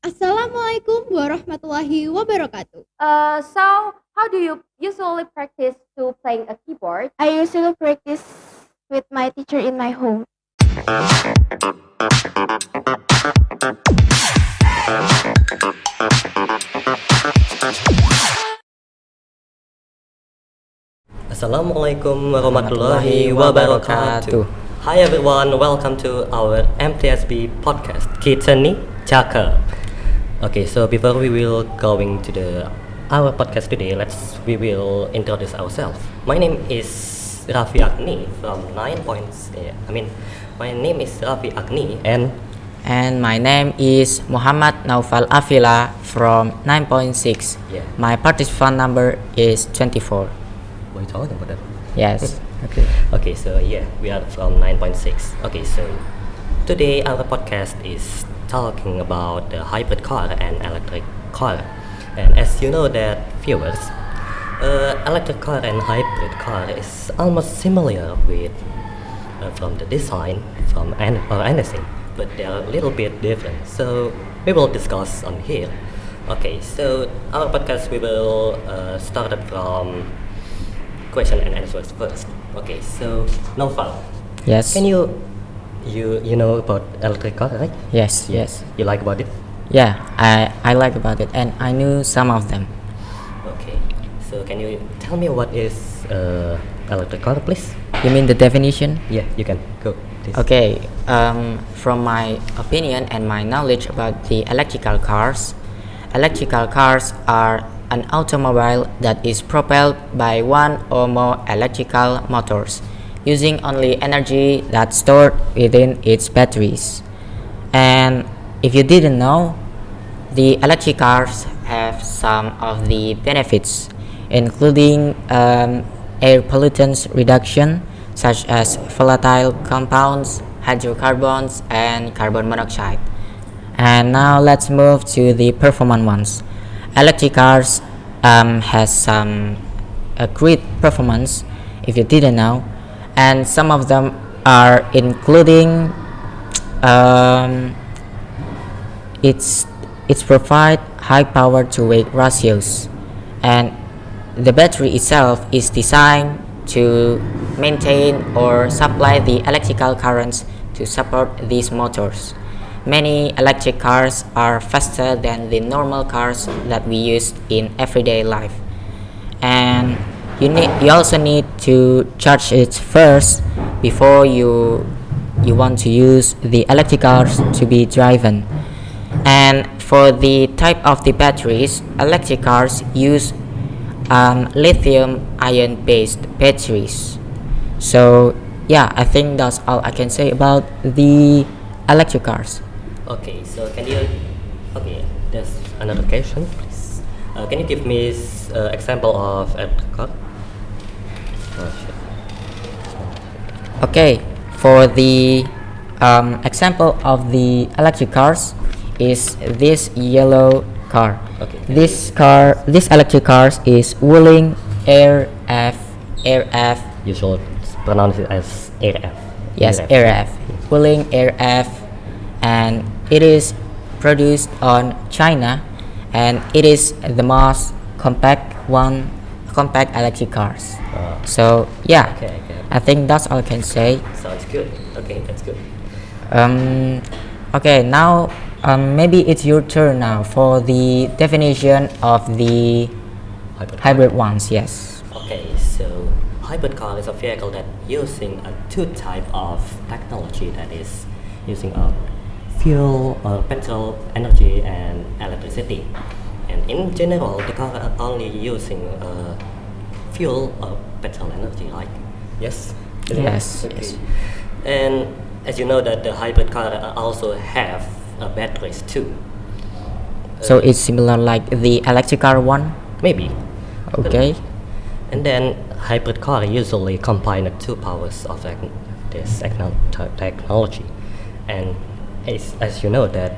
Assalamualaikum warahmatullahi wabarakatuh. So how do you usually practice to playing a keyboard? I usually practice with my teacher in my home. Assalamualaikum warahmatullahi wabarakatuh. Hi everyone, welcome to our MTsB Podcast Student. Okay, so before we will going to our podcast today, we will introduce ourselves. My name is Rafi Aghny from 9 points. My name is Rafi Aghny And my name is Muhammad Naufal Avila from 9.6. Yeah. My participant number is 24. What are you talking about that? Yes. Okay, so yeah, we are from 9.6. Okay, so today our podcast is talking about the hybrid car and electric car. And as you know that viewers, electric car and hybrid car is almost similar with from the design or anything, but they are a little bit different. So we will discuss on here. Okay, so our podcast we will start it from question and answers first. Okay, so Naufal, Yes. can you know about electric car, right? Yes. You like about it? Yeah, I like about it, and I knew some of them. Okay, so can you tell me what is electric car, please? You mean the definition? Yeah, you can go, please. Okay. From my opinion and my knowledge about the electrical cars are an automobile that is propelled by one or more electrical motors, using only energy that's stored within its batteries. And if you didn't know, the electric cars have some of the benefits, including air pollutants reduction, such as volatile compounds, hydrocarbons, and carbon monoxide. And now let's move to the performance ones. Electric cars has some great performance, if you didn't know, and some of them are including it's provide high power to weight ratios, and the battery itself is designed to maintain or supply the electrical currents to support these motors. Many electric cars are faster than the normal cars that we use in everyday life, and you also need to charge it first before you want to use the electric cars to be driven. And for the type of the batteries, electric cars use lithium ion based batteries. So yeah, I think that's all I can say about the electric cars. Okay, so there's another question, please. Can you give me example of electric car? Oh, shit. Okay, for the example of the electric cars is this yellow car. Okay. This electric cars is Wuling Air F. You should pronounce it as AF. Yes, Air F. Wuling Air F, and it is produced on China, and it is the most compact electric cars. So yeah, Okay. I think that's all I can say. Sounds good. Okay, that's good. Okay, now maybe it's your turn now for the definition of the hybrid ones. Yes. Okay, so hybrid car is a vehicle that using two type of technology, that is using fuel or petrol energy and electricity. And in general, the car are only using fuel or petrol energy, right? Yes. Yes. Okay. Yes. And as you know that the hybrid car also have batteries too. So it's similar like the electric car one. Maybe. Okay. And then hybrid car usually combine the two powers of this technology. And as you know that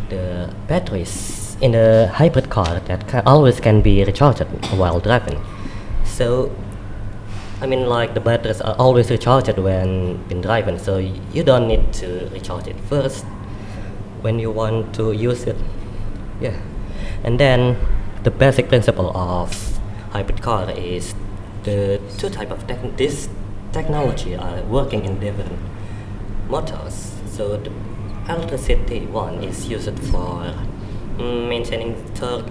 the batteries in the hybrid car that always can be recharged while driving. So like the batteries are always recharged when been driving, so you don't need to recharge it first when you want to use it. Yeah, and then the basic principle of hybrid car is the two type of this technology are working in different motors. So the electricity one is used for maintaining torque.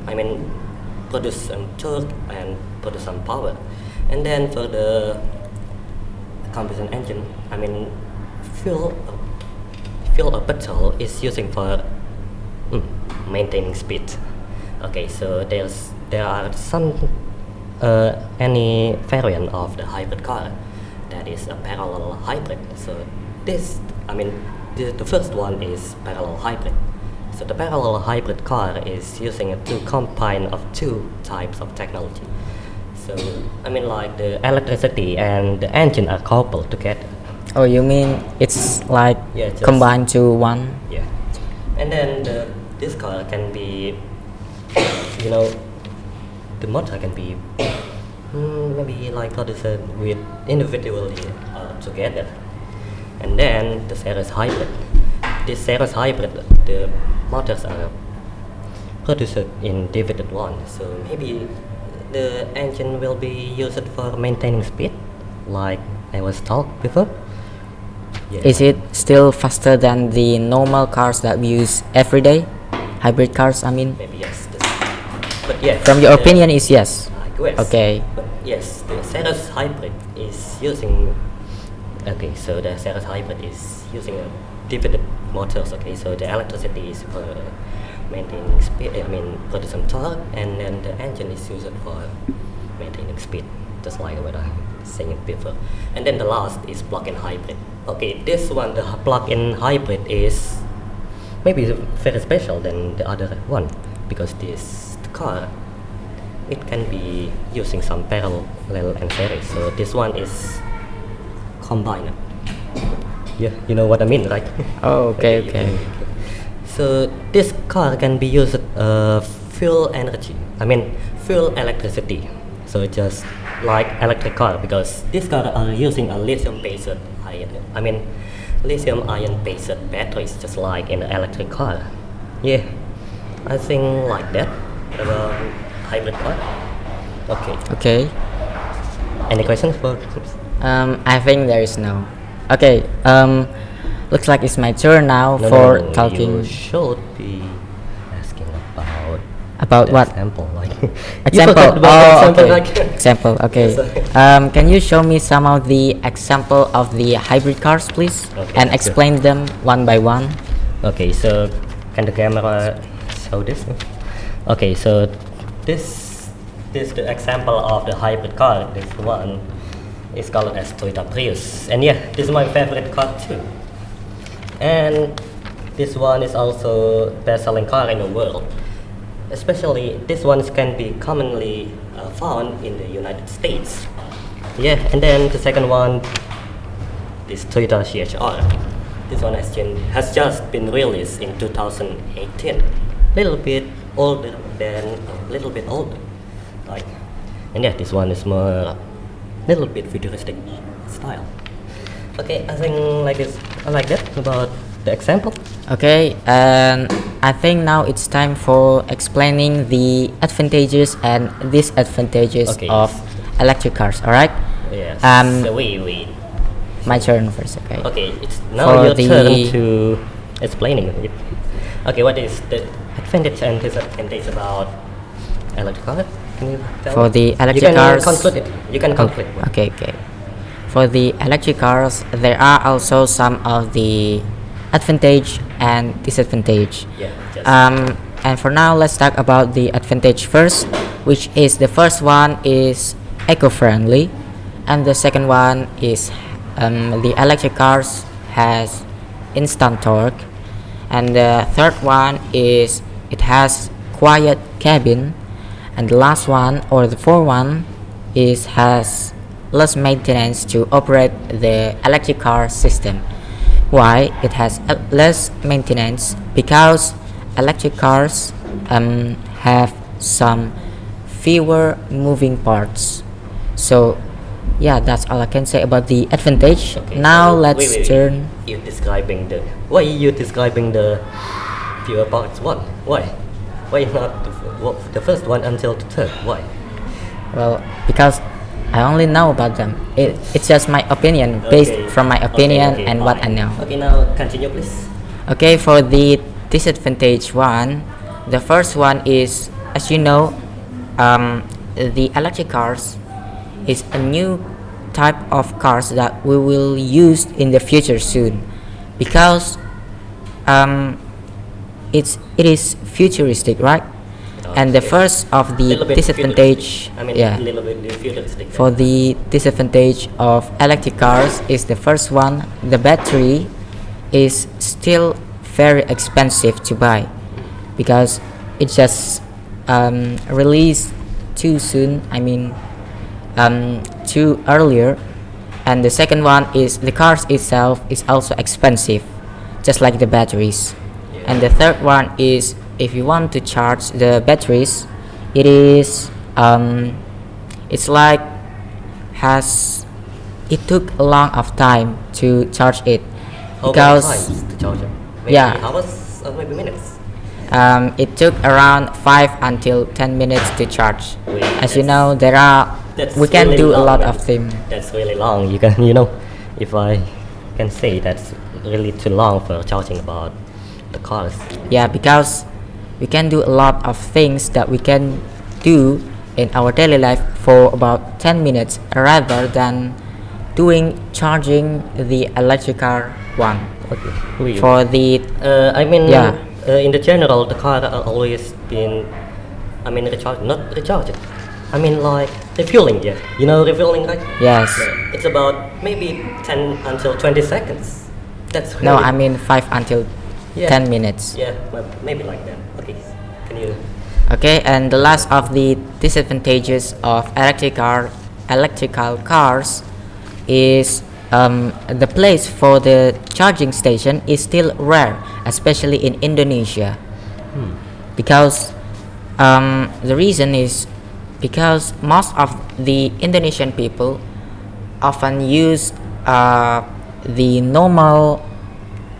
I mean, produce some torque and produce some power. And then for the combustion engine, I mean, fuel or petrol is using for maintaining speed. Okay, so there are some any variant of the hybrid car that is a parallel hybrid. So the first one is parallel hybrid. So the parallel hybrid car is using a two combine of two types of technology. So like the electricity and the engine are coupled together. Oh, you mean it's like Yeah, just- combined to one? Yeah, and then this car can be, the motor can be maybe like how to say with individually together, and then the series hybrid. This series hybrid, the motors are produced in divided one. So maybe the engine will be used for maintaining speed, like I was told before. Yeah. Is it still faster than the normal cars that we use every day? Hybrid cars, I mean. Maybe yes. But yes. From your opinion is yes. I guess. Okay. But yes, the series hybrid is using. Okay, so the series hybrid is using a divided motors. Okay, so the electricity is for maintaining speed. Producing torque, and then the engine is used for maintaining speed, just like what I saying before. And then the last is plug-in hybrid. Okay, this one, the plug-in hybrid is maybe very special than the other one, because this car, it can be using some parallel and series. So this one is combined. Yeah, you know what I mean, right? Oh, okay. So this car can be used fuel energy. Fuel electricity. So just like electric car, because this car are using a lithium-based ion. Lithium-ion based batteries, just like in an electric car. Yeah, I think like that about hybrid car. Okay. Okay. Any questions for? I think there is no. Okay. Looks like it's my turn now for talking. You should be asking About the what? Example, like Example. You forgot about Oh, example, okay. like Example. Okay. Yes. Can you show me some of the example of the hybrid cars, please, Okay, and sure. explain them one by one? Okay, so can the camera show this? Okay, so this the example of the hybrid car. This one is called as Toyota Prius, and yeah, this is my favorite car too. And this one is also best-selling car in the world. Especially this one can be commonly found in the United States. Yeah, and then the second one, this Toyota CHR. This one has just been released in 2018. Little bit older, like, and yeah, this one is more little bit futuristic style. Okay, I think I like that about the example. Okay, and I think now it's time for explaining the advantages and disadvantages Okay, of electric cars. All right, Yes. Um, we. my turn first. Okay. Okay, it's now For your turn the- to explaining it. Okay, what is the advantage and disadvantage about electric car? Can you tell For me? the electric you can cars- conclude it. You can conclude. Okay. For the electric cars, there are also some of the advantage and disadvantage. Yeah. Just, And for now, let's talk about the advantage first, which is the first one is eco-friendly, and the second one is the electric cars has instant torque, and the third one is it has quiet cabin, and the last one or the fourth one is has less maintenance to operate the electric car system. Why it has less maintenance? Because electric cars have some fewer moving parts. So yeah, that's all I can say about the advantage. okay, Now so let's wait. turn. Why you describing the fewer parts? What? Why? Why not the first one until the third? Why? Well, because I only know about them. It's just my opinion, based Okay. from my opinion Okay, and what I fine. know. Okay, now continue, please. Okay, for the disadvantage one, the first one is, as you know, the electric cars is a new type of cars that we will use in the future soon, because it is futuristic, right? And the Okay. first of the Little bit disadvantage, futuristic. I mean, yeah, little bit futuristic. for the disadvantage of electric cars is the first one, the battery is still very expensive to buy because it just released too soon, too earlier. And the second one is the cars itself is also expensive, just like the batteries. And the third one is, if you want to charge the batteries, it is it's like it took a long of time to charge it, How many because times to charge it? Maybe yeah. hours or maybe minutes. It took around 5 until 10 minutes to charge. Wait, As you that's- know, That's we can really do a long, lot man. of things. That's really long. You can, if I can say that's really too long for charging about the cars. Yeah, because we can do a lot of things that we can do in our daily life for about 10 minutes rather than charging the electrical one. Okay. Really? For the I mean, Yeah. In the general, the car are always been, not recharged. Like refueling, yeah. Refueling, right? yes, Yeah. It's about maybe 10 until 20 seconds. That's no, really, 5 until Yeah. 10 minutes. Yeah, maybe like that. Okay, can you? Okay, and the last of the disadvantages of electrical cars is the place for the charging station is still rare, especially in Indonesia. Because the reason is because most of the Indonesian people often use the normal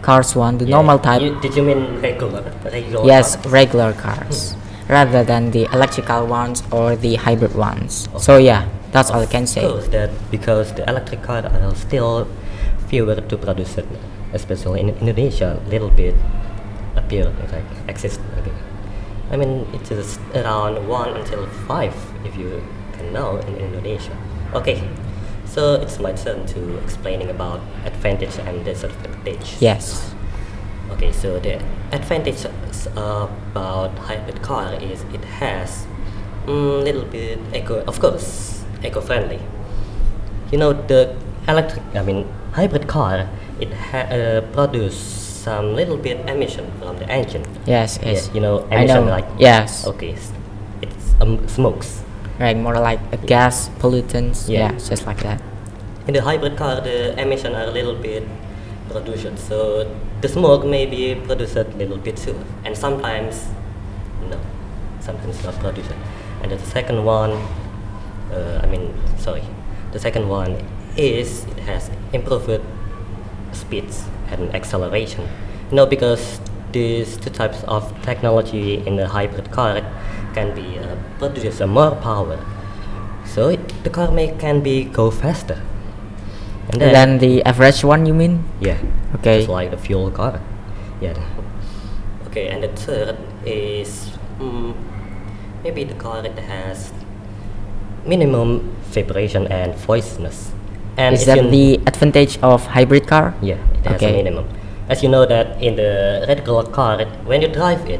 cars one, the normal type. Did you mean regular? Yes, cars? regular cars rather than the electrical ones or the hybrid ones. So yeah, that's all I can say. Of course, that because the electric cars are still fewer to produce it, especially in Indonesia. Little bit appear like exist. Okay. It is around 1 until 5 if you can know in Indonesia. Okay, so it's my turn to explaining about advantage and disadvantage. Yes. Okay, so the advantage about hybrid car is it has little bit eco-friendly. The hybrid car produce some little bit emission from the engine. Yes. Yeah, I emission know. like Yes. okay, it's smokes. Right, more like a gas pollutants. Yeah. Yeah, just like that. In the hybrid car, the emission are a little bit produced, so the smoke may be produced a little bit too, and sometimes no, sometimes not produced. And the second one, the second one is it has improved speeds and acceleration. Because these two types of technology in the hybrid car can be produce more power, so the car can be go faster. And Then the average one, you mean? yeah, Okay. just like the fuel car. Yeah. Okay, and the third is maybe the car that has minimum vibration and voiceness. And Is if that you- the advantage of hybrid car? Yeah, it has a Okay. minimum. As you know that in the regular car, when you drive it,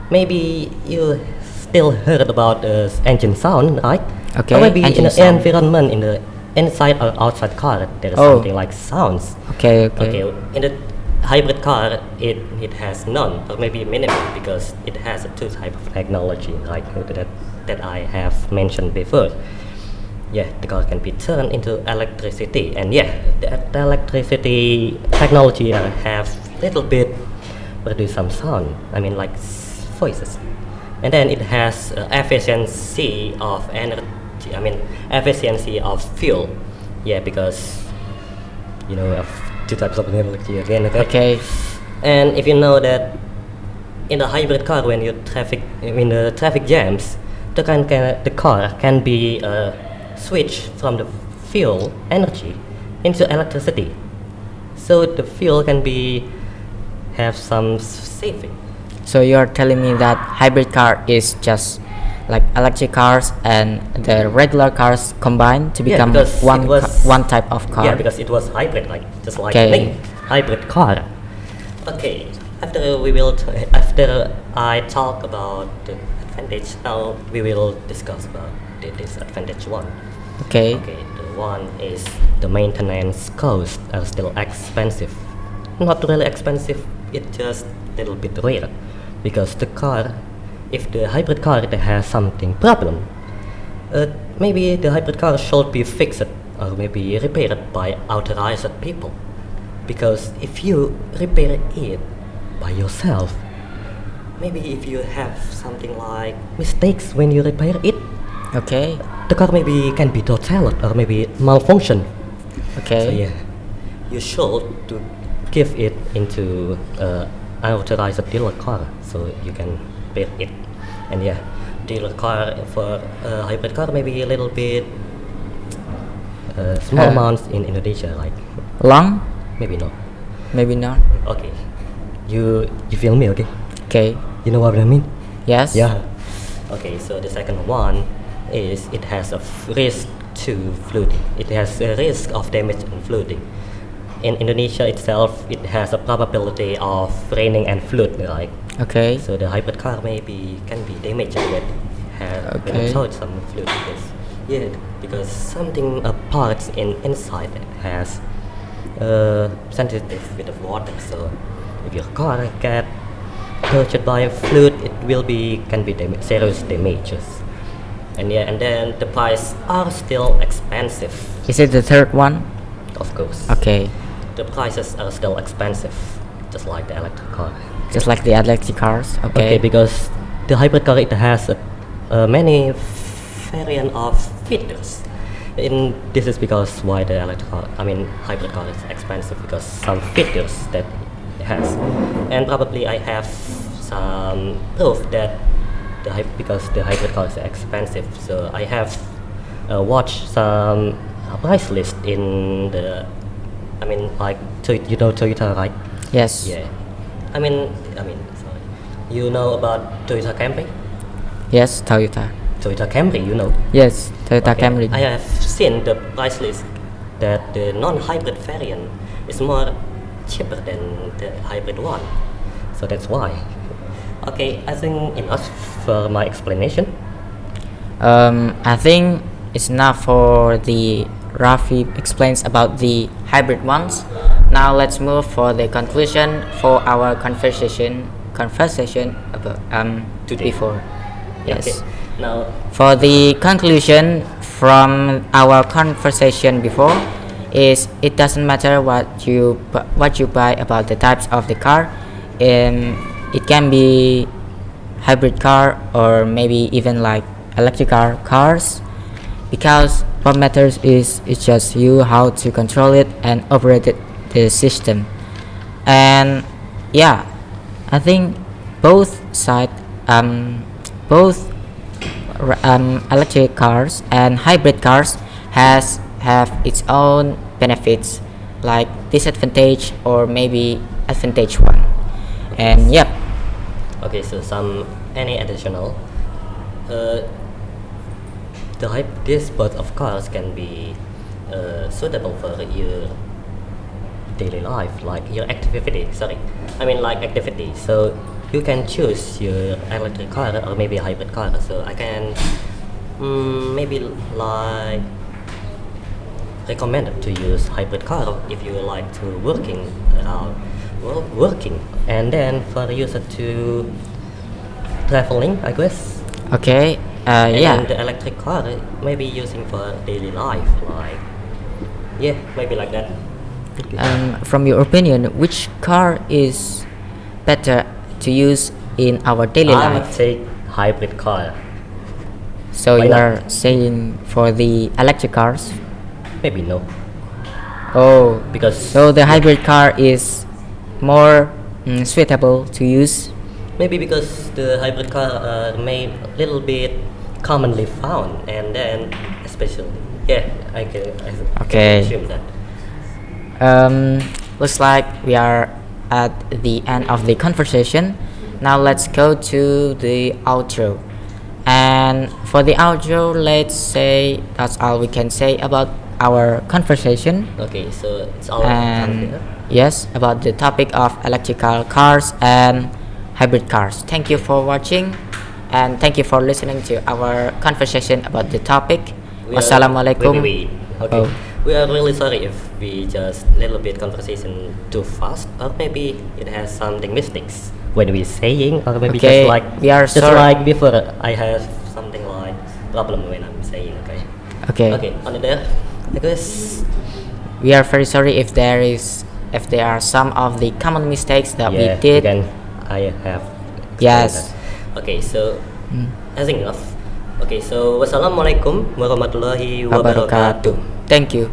maybe you still heard about the engine sound, right? Okay, Or maybe in engine the sound. environment, in the inside or outside car, there is Oh. something like sounds. Okay. Okay, in the hybrid car, it has none or maybe minimum because it has a two type of technology like that I have mentioned before. Yeah, the car can be turned into electricity, and yeah, the electricity technology have little bit produce some sound. Like voices, and then it has efficiency of energy. Efficiency of fuel. Yeah, because of two types of energy again. Okay. Okay. And if you know that in a hybrid car, when you traffic in the traffic jams, the car can be switched from the fuel energy into electricity. So the fuel can be have some saving. So you're telling me that hybrid car is just like electric cars and the regular cars combined to Yeah, become because it was- one type of car. Yeah, because it was hybrid, like just like Okay. me, hybrid car. Okay, after I talk about the advantage, now we will discuss about the disadvantage one. Okay. Okay, the one is the maintenance costs are still expensive. Not really expensive, it's just a little bit rare, because the car, if the hybrid car that has something problem, maybe the hybrid car should be fixed or maybe repaired by authorized people. Because if you repair it by yourself, maybe if you have something like mistakes when you repair it, Okay. the car maybe can be totaled or maybe malfunction. Okay. So yeah, you should to give it into authorized dealer car so you can repair it. And yeah, dealer car for hybrid car maybe a little bit small amounts in Indonesia, like Long? maybe no. Maybe not. Okay, you feel me? Okay, Okay. you know what I mean? Yes. Yeah. Okay, so the second one is it has a risk to flooding. It has a risk of damage and flooding. In Indonesia itself, it has a probability of raining and flood, right? Okay. So the hybrid car maybe can be damaged when when Okay. it touch some flood. Yeah, because something parts inside it has sensitive with the water. So if your car get touched by a flood, it can be serious damages. And yeah, and then the price are still expensive. Is it the third one? Of course. Okay. The prices are still expensive, just like the electric car. Just like the electric cars. Okay. Because the hybrid car, it has many variant of features. This is because why the hybrid car is expensive, because some features that it has, and probably I have some proof that because the hybrid car is expensive. So I have watched some price list in the, like you know Toyota, right? Yes. Yeah. Sorry. You know about Toyota Camry? Yes. Toyota. Toyota Camry, you know. Yes. Toyota Okay. Camry. I have seen the price list that the non-hybrid variant is more cheaper than the hybrid one. So that's why. Okay, I think enough for my explanation. I think it's enough for the Rafi explains about the hybrid ones. Now let's move for the conclusion for our conversation about Today. before. Yes. Okay. Now, For the conclusion from our conversation before is it doesn't matter what you buy about the types of the car. It can be hybrid car or maybe even like electrical cars, because what matters is it's just you how to control it and operate the system. And yeah, I think both electric cars and hybrid cars have its own benefits, like disadvantage or maybe advantage one. And yep. okay, so any additional this both of cars can be suitable for your daily life, like your activity. Like activity. So you can choose your electric car or maybe a hybrid car. So I can maybe like recommend to use hybrid car if you like to working, and then for user to traveling, I guess. Okay. And Yeah. then the electric car maybe using for daily life, like maybe like that. From your opinion, which car is better to use in our daily I life? take hybrid car. So Why you not? are saying for the electric cars? Maybe no, Oh, because so the hybrid car is more suitable to use Maybe because the hybrid car are made a little bit commonly found, and then especially, yeah, I Okay. assume that. Looks like we are at the end of the conversation. Now let's go to the outro. And for the outro, let's say that's all we can say about our conversation. Okay, so it's all And here. yes, about the topic of electrical cars and hybrid cars. Thank you for watching, and thank you for listening to our conversation about the topic. We are- Wassalamualaikum. Wait. Okay. Oh. We are really sorry if we just little bit conversation too fast, or maybe it has something mistakes when we saying, or maybe Okay, just like we are just sorry. like before. I have something like problem when I'm saying. Okay. Okay. Okay. On there, I guess. We are very sorry if there are some of the common mistakes that we did. Again, I have. Yes. That. Okay. So I think enough. Okay. So wassalamualaikum warahmatullahi wabarakatuh. Wabarakatuh. Thank you.